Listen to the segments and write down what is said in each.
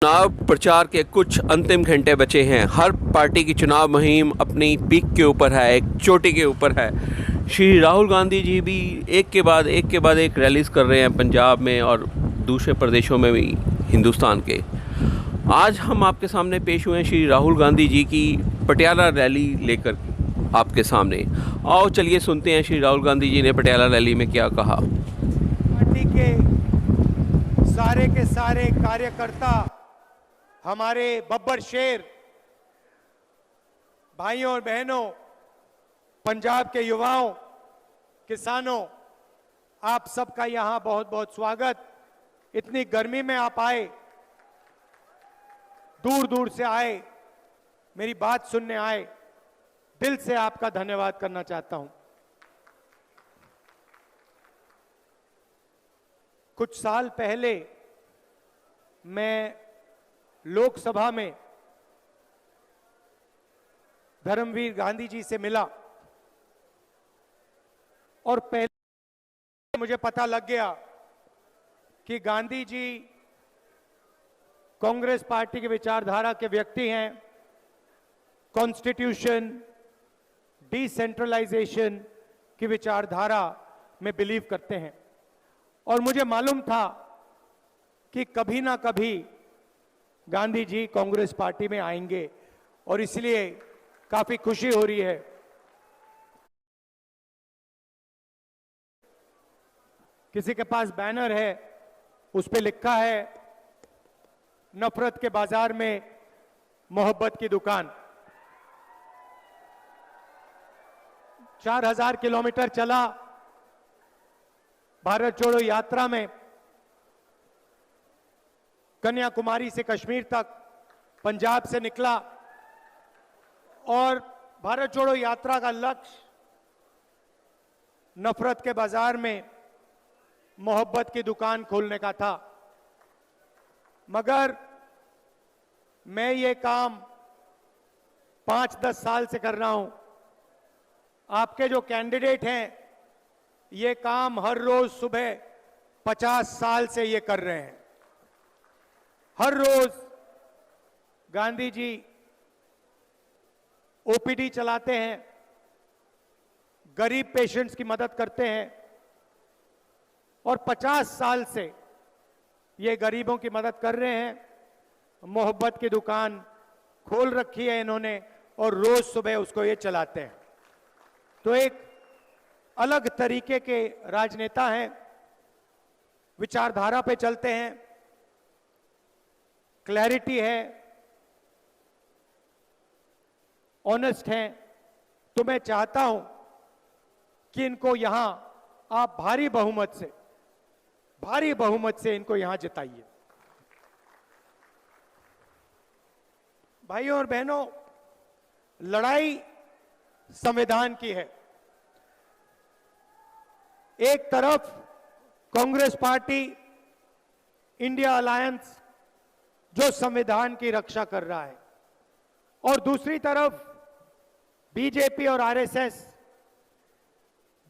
चुनाव प्रचार के कुछ अंतिम घंटे बचे हैं। हर पार्टी की चुनाव मुहिम अपनी पीक के ऊपर है, एक चोटी के ऊपर है। श्री राहुल गांधी जी भी एक के बाद एक रैलीज कर रहे हैं पंजाब में और दूसरे प्रदेशों में भी हिंदुस्तान के। आज हम आपके सामने पेश हुए हैं श्री राहुल गांधी जी की पटियाला रैली लेकर आपके सामने। आओ चलिए सुनते हैं श्री राहुल गांधी जी ने पटियाला रैली में क्या कहा। पार्टी के सारे कार्यकर्ता, हमारे बब्बर शेर, भाइयों और बहनों, पंजाब के युवाओं, किसानों, आप सबका यहां बहुत बहुत स्वागत। इतनी गर्मी में आप आए, दूर दूर से आए, मेरी बात सुनने आए, दिल से आपका धन्यवाद करना चाहता हूं। कुछ साल पहले मैं लोकसभा में धर्मवीर गांधी जी से मिला और पहले मुझे पता लग गया कि गांधी जी कांग्रेस पार्टी की विचारधारा के व्यक्ति हैं। कॉन्स्टिट्यूशन, डिसेंट्रलाइजेशन की विचारधारा में बिलीव करते हैं और मुझे मालूम था कि कभी ना कभी गांधी जी कांग्रेस पार्टी में आएंगे और इसलिए काफी खुशी हो रही है। किसी के पास बैनर है, उस पे लिखा है नफरत के बाजार में मोहब्बत की दुकान। 4000 किलोमीटर चला भारत जोड़ो यात्रा में, कन्याकुमारी से कश्मीर तक, पंजाब से निकला और भारत जोड़ो यात्रा का लक्ष्य नफरत के बाजार में मोहब्बत की दुकान खोलने का था। मगर मैं ये काम 5-10 साल से कर रहा हूं। आपके जो कैंडिडेट हैं ये काम हर रोज सुबह 50 साल से ये कर रहे हैं। हर रोज गांधी जी ओपीडी चलाते हैं, गरीब पेशेंट्स की मदद करते हैं और 50 साल से ये गरीबों की मदद कर रहे हैं। मोहब्बत की दुकान खोल रखी है इन्होंने और रोज सुबह उसको ये चलाते हैं। तो एक अलग तरीके के राजनेता हैं, विचारधारा पे चलते हैं, क्लैरिटी है, ऑनेस्ट हैं। तो मैं चाहता हूं कि इनको यहां आप भारी बहुमत से इनको यहां जिताइए। भाइयों और बहनों, लड़ाई संविधान की है। एक तरफ कांग्रेस पार्टी, इंडिया अलायंस जो संविधान की रक्षा कर रहा है और दूसरी तरफ बीजेपी और आरएसएस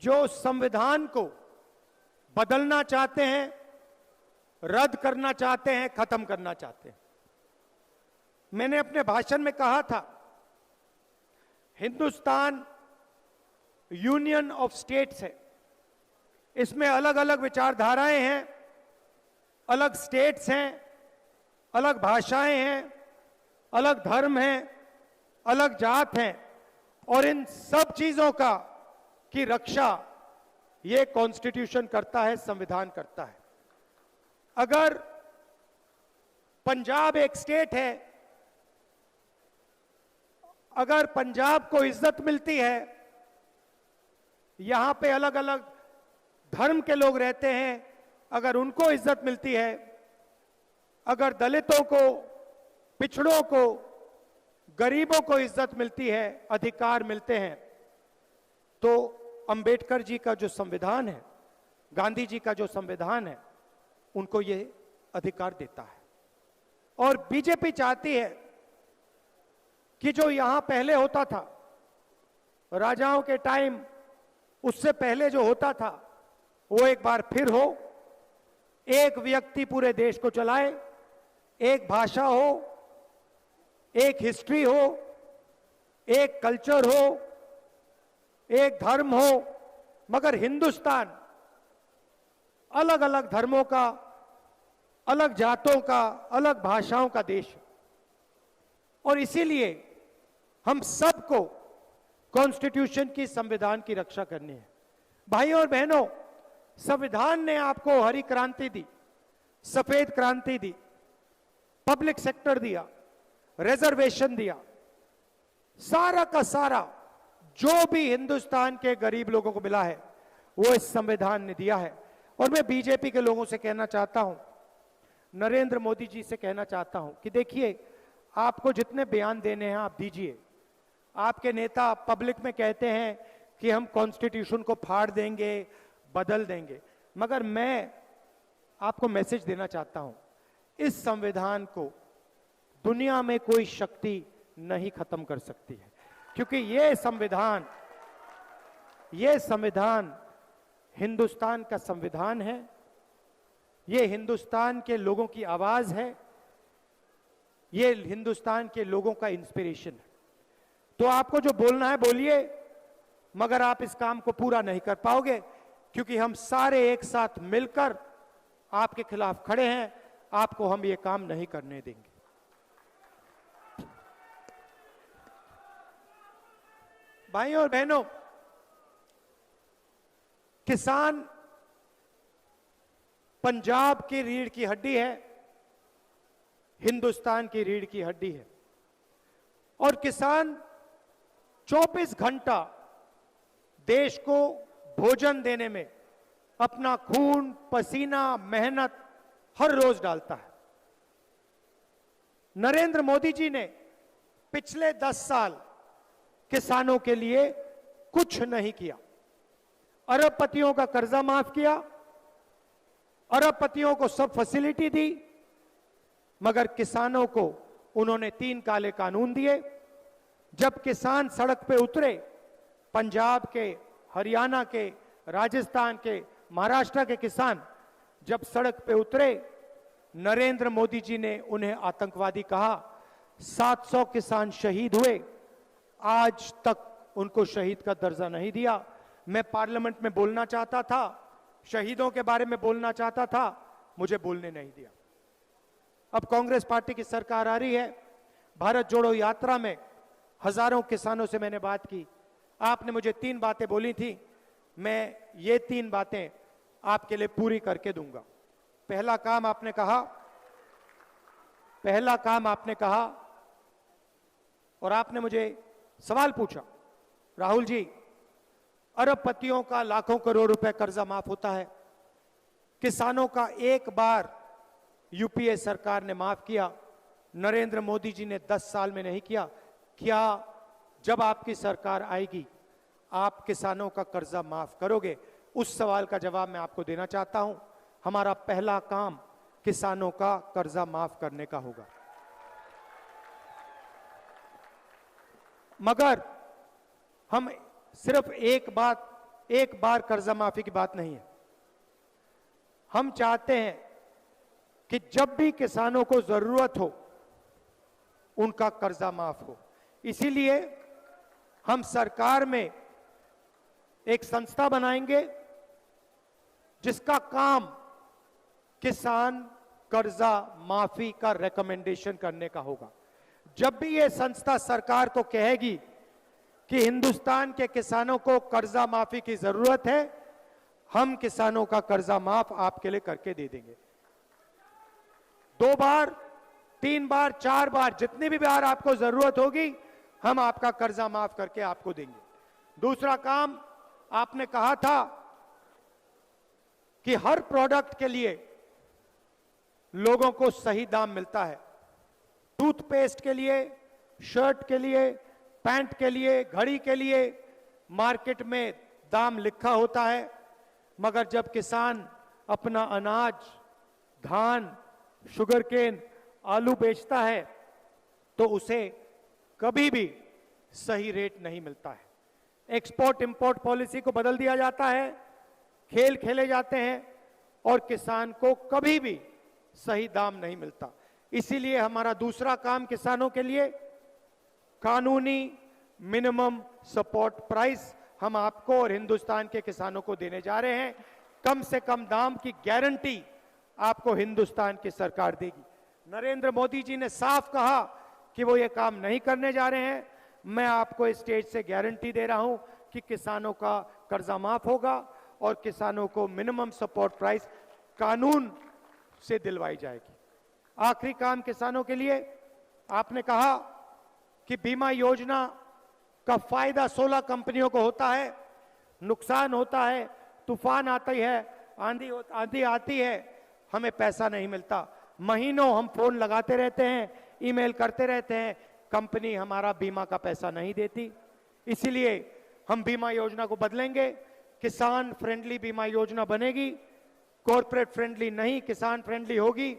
जो संविधान को बदलना चाहते हैं, रद्द करना चाहते हैं, खत्म करना चाहते हैं। मैंने अपने भाषण में कहा था, हिंदुस्तान यूनियन ऑफ स्टेट्स है। इसमें अलग अलग विचारधाराएं हैं, अलग स्टेट्स हैं, अलग भाषाएं हैं, अलग धर्म हैं, अलग जात हैं और इन सब चीजों की रक्षा ये कॉन्स्टिट्यूशन करता है, संविधान करता है। अगर पंजाब एक स्टेट है, अगर पंजाब को इज्जत मिलती है, यहां पे अलग अलग धर्म के लोग रहते हैं, अगर उनको इज्जत मिलती है, अगर दलितों को, पिछड़ों को, गरीबों को इज्जत मिलती है, अधिकार मिलते हैं, तो अंबेडकर जी का जो संविधान है, गांधी जी का जो संविधान है, उनको ये अधिकार देता है। और बीजेपी चाहती है कि जो यहां पहले होता था, राजाओं के टाइम, उससे पहले जो होता था, वो एक बार फिर हो। एक व्यक्ति पूरे देश को चलाए, एक भाषा हो, एक हिस्ट्री हो, एक कल्चर हो, एक धर्म हो, मगर हिंदुस्तान अलग अलग धर्मों का, अलग जातों का, अलग भाषाओं का देश है। और इसीलिए हम सबको कॉन्स्टिट्यूशन की, संविधान की रक्षा करनी है। भाइयों और बहनों, संविधान ने आपको हरी क्रांति दी, सफेद क्रांति दी, पब्लिक सेक्टर दिया, रिजर्वेशन दिया, सारा का सारा जो भी हिंदुस्तान के गरीब लोगों को मिला है वो इस संविधान ने दिया है। और मैं बीजेपी के लोगों से कहना चाहता हूं, नरेंद्र मोदी जी से कहना चाहता हूं कि देखिए, आपको जितने बयान देने हैं आप दीजिए। आपके नेता पब्लिक में कहते हैं कि हम कॉन्स्टिट्यूशन को फाड़ देंगे, बदल देंगे, मगर मैं आपको मैसेज देना चाहता हूं, इस संविधान को दुनिया में कोई शक्ति नहीं खत्म कर सकती है, क्योंकि ये संविधान हिंदुस्तान का संविधान है, ये हिंदुस्तान के लोगों की आवाज है, ये हिंदुस्तान के लोगों का इंस्पिरेशन है। तो आपको जो बोलना है बोलिए, मगर आप इस काम को पूरा नहीं कर पाओगे, क्योंकि हम सारे एक साथ मिलकर आपके खिलाफ खड़े हैं। आपको हम ये काम नहीं करने देंगे। भाइयों और बहनों, किसान पंजाब की रीढ़ की हड्डी है, हिंदुस्तान की रीढ़ की हड्डी है। और किसान 24 घंटा देश को भोजन देने में अपना खून, पसीना, मेहनत हर रोज डालता है। नरेंद्र मोदी जी ने पिछले 10 साल किसानों के लिए कुछ नहीं किया। अरबपतियों का कर्जा माफ किया, अरबपतियों को सब फैसिलिटी दी, मगर किसानों को उन्होंने 3 काले कानून दिए। जब किसान सड़क पे उतरे, पंजाब के, हरियाणा के, राजस्थान के, महाराष्ट्र के किसान जब सड़क पे उतरे, नरेंद्र मोदी जी ने उन्हें आतंकवादी कहा। 700 किसान शहीद हुए, आज तक उनको शहीद का दर्जा नहीं दिया। मैं पार्लियामेंट में बोलना चाहता था, शहीदों के बारे में बोलना चाहता था, मुझे बोलने नहीं दिया। अब कांग्रेस पार्टी की सरकार आ रही है। भारत जोड़ो यात्रा में हजारों किसानों से मैंने बात की। आपने मुझे 3 बातें बोली थी, मैं ये 3 बातें आपके लिए पूरी करके दूंगा। पहला काम आपने कहा और आपने मुझे सवाल पूछा, राहुल जी, अरबपतियों का लाखों करोड़ रुपए कर्जा माफ होता है, किसानों का एक बार यूपीए सरकार ने माफ किया, नरेंद्र मोदी जी ने 10 साल में नहीं किया। क्या जब आपकी सरकार आएगी आप किसानों का कर्जा माफ करोगे? उस सवाल का जवाब मैं आपको देना चाहता हूं। हमारा पहला काम किसानों का कर्जा माफ करने का होगा। मगर हम सिर्फ एक बार कर्जा माफी की बात नहीं है। हम चाहते हैं कि जब भी किसानों को जरूरत हो उनका कर्जा माफ हो। इसीलिए हम सरकार में एक संस्था बनाएंगे जिसका काम किसान कर्जा माफी का रिकमेंडेशन करने का होगा। जब भी यह संस्था सरकार को कहेगी कि हिंदुस्तान के किसानों को कर्जा माफी की जरूरत है, हम किसानों का कर्जा माफ आपके लिए करके दे देंगे। 2 बार, 3 बार, 4 बार, जितनी भी बार आपको जरूरत होगी हम आपका कर्जा माफ करके आपको देंगे। दूसरा काम, आपने कहा था कि हर प्रोडक्ट के लिए लोगों को सही दाम मिलता है। टूथपेस्ट के लिए, शर्ट के लिए, पैंट के लिए, घड़ी के लिए मार्केट में दाम लिखा होता है, मगर जब किसान अपना अनाज, धान, शुगरकेन, आलू बेचता है तो उसे कभी भी सही रेट नहीं मिलता है। एक्सपोर्ट इंपोर्ट पॉलिसी को बदल दिया जाता है, खेल खेले जाते हैं और किसान को कभी भी सही दाम नहीं मिलता। इसीलिए हमारा दूसरा काम किसानों के लिए कानूनी मिनिमम सपोर्ट प्राइस हम आपको और हिंदुस्तान के किसानों को देने जा रहे हैं। कम से कम दाम की गारंटी आपको हिंदुस्तान की सरकार देगी। नरेंद्र मोदी जी ने साफ कहा कि वो ये काम नहीं करने जा रहे हैं। मैं आपको इस स्टेज से गारंटी दे रहा हूं कि किसानों का कर्जा माफ होगा और किसानों को मिनिमम सपोर्ट प्राइस कानून से दिलवाई जाएगी। आखिरी काम किसानों के लिए, आपने कहा कि बीमा योजना का फायदा 16 कंपनियों को होता है, नुकसान होता है, तूफान आती है, आंधी आती है, हमें पैसा नहीं मिलता। महीनों हम फोन लगाते रहते हैं, ईमेल करते रहते हैं, कंपनी हमारा बीमा का पैसा नहीं देती। इसीलिए हम बीमा योजना को बदलेंगे, किसान फ्रेंडली बीमा योजना बनेगी, कॉर्पोरेट फ्रेंडली नहीं, किसान फ्रेंडली होगी।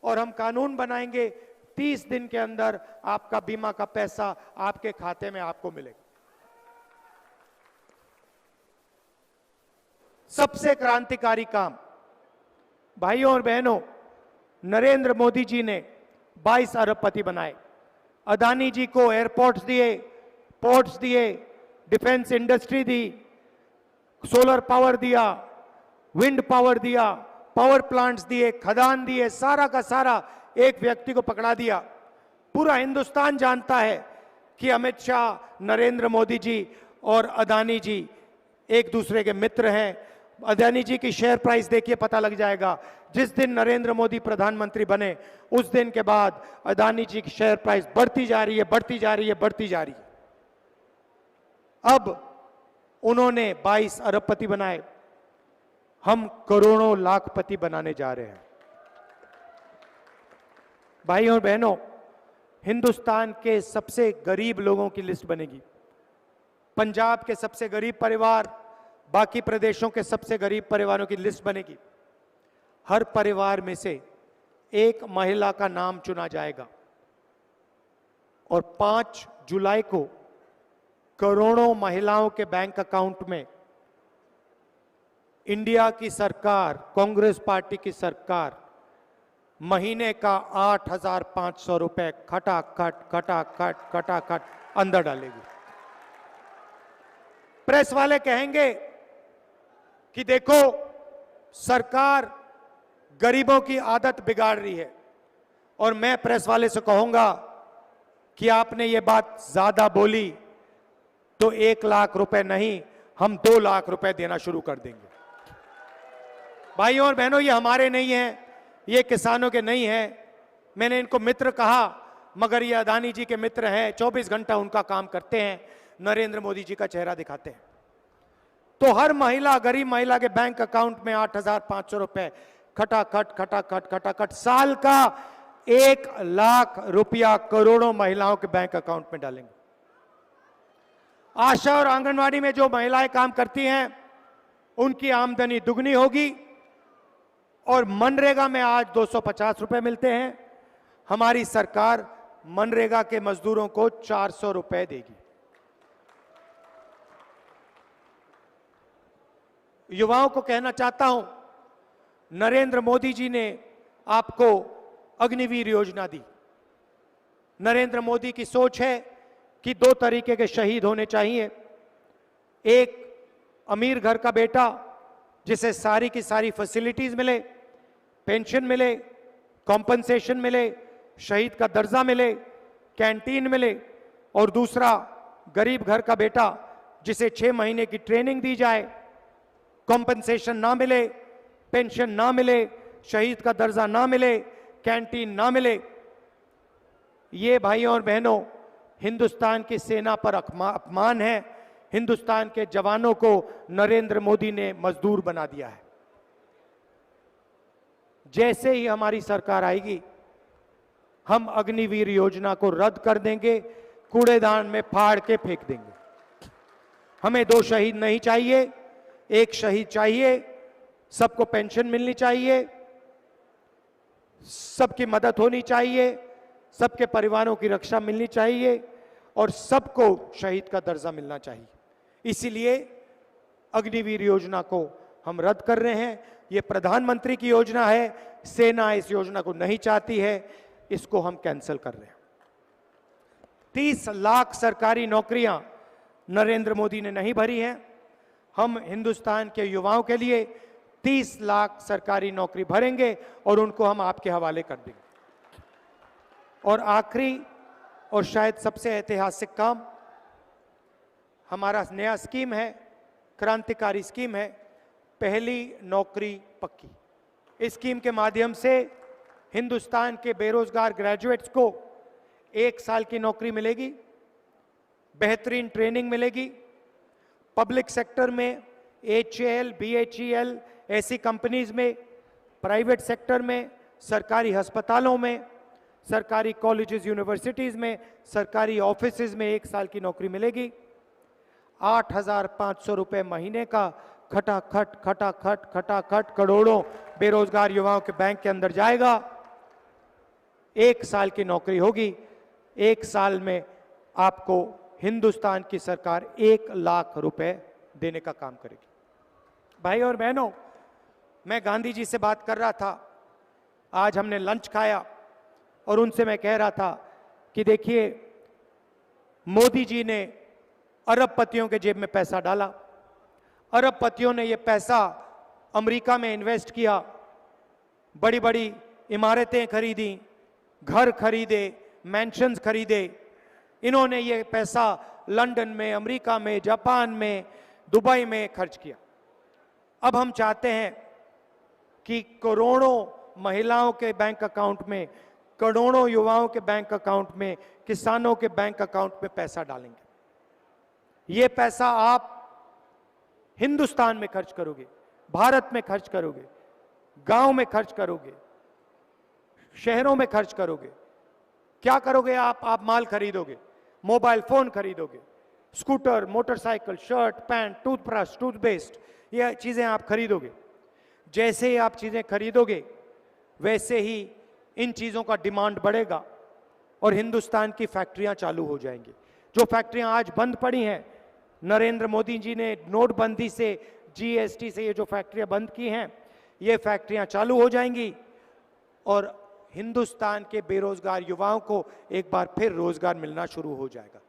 और हम कानून बनाएंगे, 30 दिन के अंदर आपका बीमा का पैसा आपके खाते में आपको मिलेगा। सबसे क्रांतिकारी काम, भाइयों और बहनों, नरेंद्र मोदी जी ने 22 अरबपति बनाए। अदानी जी को एयरपोर्ट्स दिए, पोर्ट्स दिए, डिफेंस इंडस्ट्री दी, सोलर पावर दिया, विंड पावर दिया, पावर प्लांट्स दिए, खदान दिए, सारा का सारा एक व्यक्ति को पकड़ा दिया। पूरा हिंदुस्तान जानता है कि अमित शाह, नरेंद्र मोदी जी और अदानी जी एक दूसरे के मित्र हैं। अदानी जी की शेयर प्राइस देखिए, पता लग जाएगा। जिस दिन नरेंद्र मोदी प्रधानमंत्री बने उस दिन के बाद अदानी जी की शेयर प्राइस बढ़ती जा रही है, बढ़ती जा रही है, बढ़ती जा रही है। अब उन्होंने 22 अरबपति बनाए, हम करोड़ों लाखपति बनाने जा रहे हैं। भाइयों और बहनों, हिंदुस्तान के सबसे गरीब लोगों की लिस्ट बनेगी। पंजाब के सबसे गरीब परिवार, बाकी प्रदेशों के सबसे गरीब परिवारों की लिस्ट बनेगी। हर परिवार में से एक महिला का नाम चुना जाएगा और 5 जुलाई को करोड़ों महिलाओं के बैंक अकाउंट में इंडिया की सरकार, कांग्रेस पार्टी की सरकार महीने का 8,500 रुपए खटाखट अंदर डालेगी। प्रेस वाले कहेंगे कि देखो सरकार गरीबों की आदत बिगाड़ रही है, और मैं प्रेस वाले से कहूंगा कि आपने ये बात ज्यादा बोली तो 1 लाख रुपए नहीं, हम 2 लाख रुपए देना शुरू कर देंगे। भाइयों और बहनों, ये हमारे नहीं हैं, ये किसानों के नहीं हैं। मैंने इनको मित्र कहा, मगर ये अदानी जी के मित्र हैं, 24 घंटा उनका काम करते हैं, नरेंद्र मोदी जी का चेहरा दिखाते हैं। तो हर महिला, गरीब महिला के बैंक अकाउंट में 8,500 रुपए खटाखट साल का 1 लाख रुपया करोड़ों महिलाओं के बैंक अकाउंट में डालेंगे। आशा और आंगनवाड़ी में जो महिलाएं काम करती हैं उनकी आमदनी दुगनी होगी, और मनरेगा में आज 250 रुपए मिलते हैं, हमारी सरकार मनरेगा के मजदूरों को 400 रुपए देगी। युवाओं को कहना चाहता हूं, नरेंद्र मोदी जी ने आपको अग्निवीर योजना दी। नरेंद्र मोदी की सोच है कि 2 तरीके के शहीद होने चाहिए। एक अमीर घर का बेटा जिसे सारी की सारी फैसिलिटीज मिले, पेंशन मिले, कॉम्पनसेशन मिले, शहीद का दर्जा मिले, कैंटीन मिले, और दूसरा गरीब घर का बेटा जिसे 6 महीने की ट्रेनिंग दी जाए, कॉम्पनसेशन ना मिले, पेंशन ना मिले, शहीद का दर्जा ना मिले, कैंटीन ना मिले। ये भाइयों और बहनों हिंदुस्तान की सेना पर अपमान है। हिंदुस्तान के जवानों को नरेंद्र मोदी ने मजदूर बना दिया है। जैसे ही हमारी सरकार आएगी, हम अग्निवीर योजना को रद्द कर देंगे, कूड़ेदान में फाड़ के फेंक देंगे। हमें 2 शहीद नहीं चाहिए, 1 शहीद चाहिए। सबको पेंशन मिलनी चाहिए, सबकी मदद होनी चाहिए, सबके परिवारों की रक्षा मिलनी चाहिए, और सबको शहीद का दर्जा मिलना चाहिए। इसीलिए अग्निवीर योजना को हम रद्द कर रहे हैं। ये प्रधानमंत्री की योजना है, सेना इस योजना को नहीं चाहती है। इसको हम कैंसिल कर रहे हैं। 30 लाख सरकारी नौकरियां नरेंद्र मोदी ने नहीं भरी हैं। हम हिंदुस्तान के युवाओं के लिए 30 लाख सरकारी नौकरी भरेंगे और उनको हम आपके हवाले कर देंगे। और आखिरी और शायद सबसे ऐतिहासिक काम, हमारा नया स्कीम है, क्रांतिकारी स्कीम है, पहली नौकरी पक्की। इस स्कीम के माध्यम से हिंदुस्तान के बेरोजगार ग्रेजुएट्स को 1 साल की नौकरी मिलेगी, बेहतरीन ट्रेनिंग मिलेगी। पब्लिक सेक्टर में HAL, BHEL ऐसी कंपनीज में, प्राइवेट सेक्टर में, सरकारी अस्पतालों में, सरकारी कॉलेजेस यूनिवर्सिटीज में, सरकारी ऑफिसेज में 1 साल की नौकरी मिलेगी। 8,500 रुपए महीने का खटाखट करोड़ों बेरोजगार युवाओं के बैंक के अंदर जाएगा। 1 साल की नौकरी होगी। 1 साल में आपको हिंदुस्तान की सरकार 1 लाख रुपए देने का काम करेगी। भाई और बहनों, मैं गांधी जी से बात कर रहा था, आज हमने लंच खाया और उनसे मैं कह रहा था कि देखिए, मोदी जी ने अरबपतियों के जेब में पैसा डाला, अरबपतियों ने ये पैसा अमेरिका में इन्वेस्ट किया, बड़ी बड़ी इमारतें खरीदी, घर खरीदे, मैंशंस खरीदे। इन्होंने ये पैसा लंदन में, अमेरिका में, जापान में, दुबई में खर्च किया। अब हम चाहते हैं कि करोड़ों महिलाओं के बैंक अकाउंट में, करोड़ों युवाओं के बैंक अकाउंट में, किसानों के बैंक अकाउंट में पैसा डालेंगे। ये पैसा आप हिंदुस्तान में खर्च करोगे, भारत में खर्च करोगे, गांव में खर्च करोगे, शहरों में खर्च करोगे। क्या करोगे आप माल खरीदोगे, मोबाइल फोन खरीदोगे, scooter, motorcycle, shirt, pant, toothbrush, toothpaste, ये चीजें आप खरीदोगे। जैसे ही आप चीजें खरीदोगे वैसे ही इन चीजों का डिमांड बढ़ेगा और हिंदुस्तान की फैक्ट्रियां चालू हो जाएंगी। जो फैक्ट्रियां आज बंद पड़ी हैं, नरेंद्र मोदी जी ने नोटबंदी से, GST से ये जो फैक्ट्रियां बंद की हैं, ये फैक्ट्रियां चालू हो जाएंगी और हिंदुस्तान के बेरोजगार युवाओं को एक बार फिर रोजगार मिलना शुरू हो जाएगा।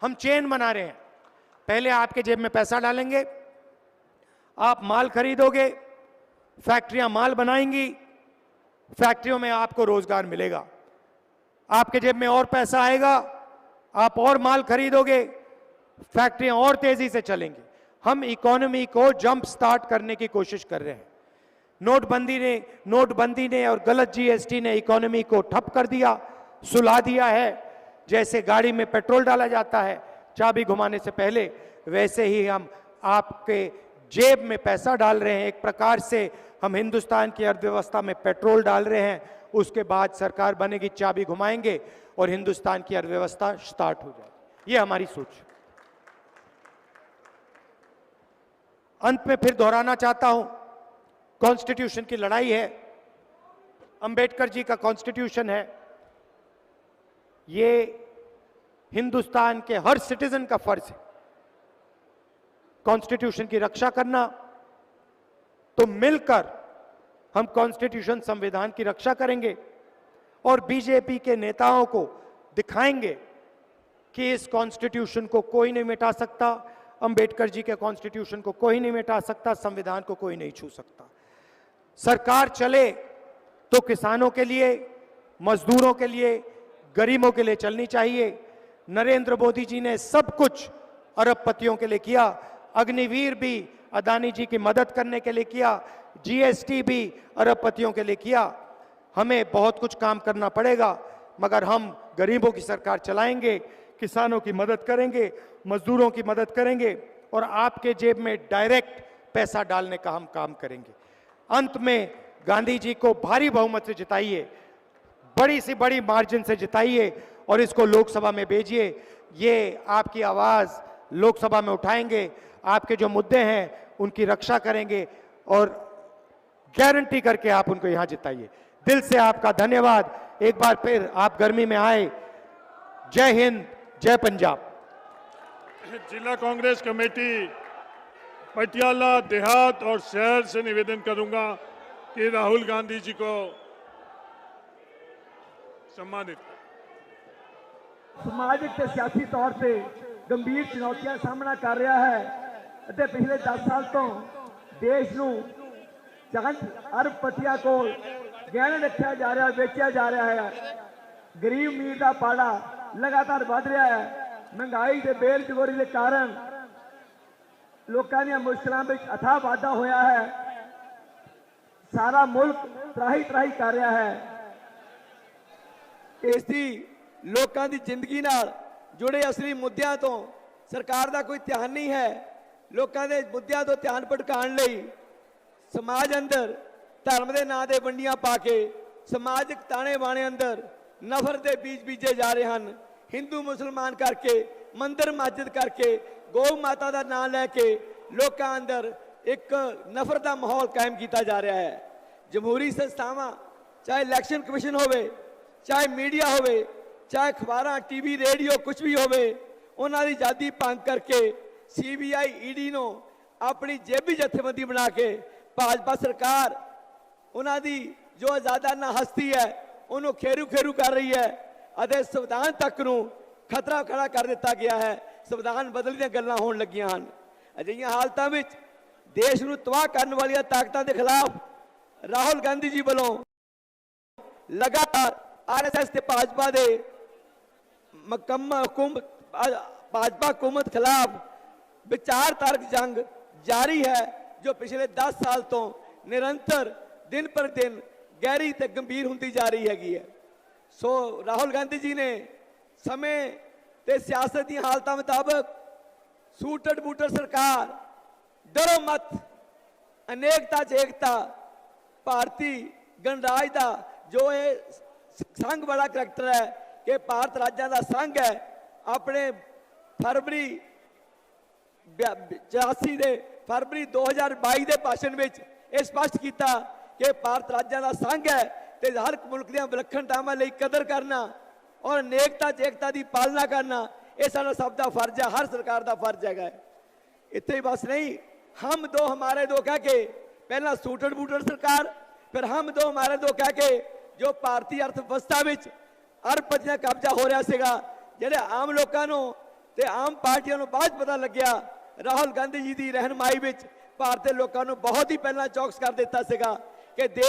हम चेन बना रहे हैं। पहले आपके जेब में पैसा डालेंगे, आप माल खरीदोगे, फैक्ट्रियां माल बनाएंगी, फैक्ट्रियों में आपको रोजगार मिलेगा। आपके जेब में और पैसा आएगा, आप और माल खरीदोगे, फैक्ट्रियां और तेजी से चलेंगी। हम इकोनॉमी को जंप स्टार्ट करने की कोशिश कर रहे हैं। नोटबंदी ने और गलत GST ने इकोनॉमी को ठप कर दिया, सुला दिया है। जैसे गाड़ी में पेट्रोल डाला जाता है चाबी घुमाने से पहले, वैसे ही हम आपके जेब में पैसा डाल रहे हैं। एक प्रकार से हम हिंदुस्तान की अर्थव्यवस्था में पेट्रोल डाल रहे हैं। उसके बाद सरकार बनेगी, चाबी घुमाएंगे और हिंदुस्तान की अर्थव्यवस्था स्टार्ट हो जाएगी। ये हमारी सोच। अंत में फिर दोहराना चाहता हूं, कॉन्स्टिट्यूशन की लड़ाई है, अंबेडकर जी का कॉन्स्टिट्यूशन है। ये हिंदुस्तान के हर सिटीजन का फर्ज है कॉन्स्टिट्यूशन की रक्षा करना। तो मिलकर हम कॉन्स्टिट्यूशन, संविधान की रक्षा करेंगे और बीजेपी के नेताओं को दिखाएंगे कि इस कॉन्स्टिट्यूशन को कोई नहीं मिटा सकता, अंबेडकर जी के कॉन्स्टिट्यूशन को कोई नहीं मिटा सकता, संविधान को कोई नहीं छू सकता। सरकार चले तो किसानों के लिए, मजदूरों के लिए, गरीबों के लिए चलनी चाहिए। नरेंद्र मोदी जी ने सब कुछ अरबपतियों के लिए किया। अग्निवीर भी अदानी जी की मदद करने के लिए किया, GST भी अरबपतियों के लिए किया। हमें बहुत कुछ काम करना पड़ेगा, मगर हम गरीबों की सरकार चलाएंगे, किसानों की मदद करेंगे, मजदूरों की मदद करेंगे और आपके जेब में डायरेक्ट पैसा डालने का हम काम करेंगे। अंत में गांधी जी को भारी बहुमत से जिताइए, बड़ी से बड़ी मार्जिन से जिताइए और इसको लोकसभा में भेजिए। ये आपकी आवाज लोकसभा में उठाएंगे, आपके जो मुद्दे हैं उनकी रक्षा करेंगे और गारंटी करके आप उनको यहां जिताइए। दिल से आपका धन्यवाद। एक बार फिर आप गर्मी में आए। जय हिंद, जय पंजाब। जिला कांग्रेस कमेटी पटियाला देहात और शहर से निवेदन करूंगा कि राहुल गांधी जी को सम्मानित करें। ਸਮਾਜਿਕ ਤੇ ਸਿਆਸੀ ਤੌਰ ਤੇ ਗੰਭੀਰ ਚੁਣੌਤੀਆਂ ਦਾ ਸਾਹਮਣਾ ਕਰ ਰਿਹਾ ਹੈ ਅਤੇ ਪਿਛਲੇ 10 ਸਾਲ ਤੋਂ ਦੇਸ਼ ਨੂੰ ਚੰਦ ਅਰਬਪਤੀਆਂ ਕੋਲ ਗਹਿਣੇ ਰੱਖਿਆ ਜਾ ਰਿਹਾ, ਵੇਚਿਆ ਜਾ ਰਿਹਾ ਹੈ। ਗਰੀਬ ਅਮੀਰ ਦਾ ਪਾੜਾ ਲਗਾਤਾਰ ਵੱਧ ਰਿਹਾ ਹੈ। ਮਹਿੰਗਾਈ ਤੇ ਬੇਰੁਜ਼ਗਾਰੀ ਦੇ ਕਾਰਨ ਲੋਕਾਂ ਦੀਆਂ ਮੁਸ਼ਕਲਾਂ ਵਿੱਚ ਅਥਾਹ ਵਾਧਾ ਹੋਇਆ ਹੈ। ਸਾਰਾ ਮੁਲਕ ਤਰਾਹੀ ਤਰਾਹੀ ਕਰ ਰਿਹਾ ਹੈ। ਇਸ ਦੀ ਲੋਕਾਂ ਦੀ ਜ਼ਿੰਦਗੀ ਨਾਲ ਜੁੜੇ ਅਸਲੀ ਮੁੱਦਿਆਂ ਤੋਂ ਸਰਕਾਰ ਦਾ ਕੋਈ ਧਿਆਨ ਨਹੀਂ ਹੈ। ਲੋਕਾਂ ਦੇ ਮੁੱਦਿਆਂ ਤੋਂ ਧਿਆਨ ਭਟਕਾਉਣ ਲਈ ਸਮਾਜ ਅੰਦਰ ਧਰਮ ਦੇ ਨਾਂ ਤੇ ਵੰਡੀਆਂ ਪਾ ਕੇ ਸਮਾਜਿਕ ਤਾਣੇ ਬਾਣੇ ਅੰਦਰ ਨਫ਼ਰਤ ਦੇ ਬੀਜ ਬੀਜੇ ਜਾ ਰਹੇ ਹਨ। ਹਿੰਦੂ ਮੁਸਲਮਾਨ ਕਰਕੇ, ਮੰਦਿਰ ਮਸਜਿਦ ਕਰਕੇ, ਗਊ ਮਾਤਾ ਦਾ ਨਾਂ ਲੈ ਕੇ ਲੋਕਾਂ ਅੰਦਰ ਇੱਕ ਨਫ਼ਰਤ ਦਾ ਮਾਹੌਲ ਕਾਇਮ ਕੀਤਾ ਜਾ ਰਿਹਾ ਹੈ। ਜਮਹੂਰੀ ਸੰਸਥਾਵਾਂ, ਚਾਹੇ ਇਲੈਕਸ਼ਨ ਕਮਿਸ਼ਨ ਹੋਵੇ, ਚਾਹੇ ਮੀਡੀਆ ਹੋਵੇ, ਚਾਹੇ ਅਖਬਾਰਾਂ, ਟੀਵੀ, ਰੇਡੀਓ, ਕੁਝ ਵੀ ਹੋਵੇ, ਉਹਨਾਂ ਦੀ ਆਜ਼ਾਦੀ ਭੰਗ ਕਰਕੇ CBI, ED ਨੂੰ ਆਪਣੀ ਜੇਬੀ ਜਥੇਬੰਦੀ ਬਣਾ ਕੇ ਭਾਜਪਾ ਸਰਕਾਰ ਉਹਨਾਂ ਦੀ ਜੋ ਆਜ਼ਾਦਾਨਾ ਹਸਤੀ ਹੈ ਉਹਨੂੰ ਖੇਰੂ ਖੇਰੂ ਕਰ ਰਹੀ ਹੈ ਅਤੇ ਸੰਵਿਧਾਨ ਤੱਕ ਨੂੰ ਖਤਰਾ ਖੜਾ ਕਰ ਦਿੱਤਾ ਗਿਆ ਹੈ। ਸੰਵਿਧਾਨ ਬਦਲਣ ਦੀਆਂ ਗੱਲਾਂ ਹੋਣ ਲੱਗੀਆਂ ਹਨ। ਅਜਿਹੀਆਂ ਹਾਲਤਾਂ ਵਿੱਚ ਦੇਸ਼ ਨੂੰ ਤਬਾਹ ਕਰਨ ਵਾਲੀਆਂ ਤਾਕਤਾਂ ਦੇ ਖਿਲਾਫ ਰਾਹੁਲ ਗਾਂਧੀ ਜੀ ਵੱਲੋਂ ਲਗਾਤਾਰ RSS ਤੇ ਭਾਜਪਾ ਦੇ भाजपा हुकूमत खिलाफ विचारधारक जंग जारी है, जो पिछले 10 साल तो निरंतर दिन पर दिन गहरी ते गंभीर होती जा रही हैगी है। सो राहुल गांधी जी ने समय ते सियासत दी हालतां मुताबिक सूटड़ बूटड़ सरकार, डरो मत, अनेकता च एकता, भारती गणराज का जो ये संघ बड़ा करैक्टर है कि भारत राज्यों का संघ है, अपने फरवरी 84 के फरवरी 2022 के भाषण में यह स्पष्ट किया कि भारत राज्यों का संघ है तो हर मुल्क दी विलक्षणतावां लई कदर करना और अनेकता च एकता की पालना करना यह साडा सब का फर्ज है, हर सरकार का फर्ज है। इत्थे ही बस नहीं, हम दो हमारे दो कह के पहला सूटड़ बूटड़ सरकार, फिर हम दो हमारे दो कह के जो भारतीय अर्थव्यवस्था में अरबपतियां कब्जा हो रहा सीगा, ਜਿਹੜੇ आम लोगों ਨੂੰ ਤੇ आम पार्टियों ਨੂੰ ਬਾਅਦ पता लग्या राहुल गांधी जी की रहनुमाई में भारत के लोगों ਨੂੰ बहुत ही पहला चौकस कर दिता सीगा कि देश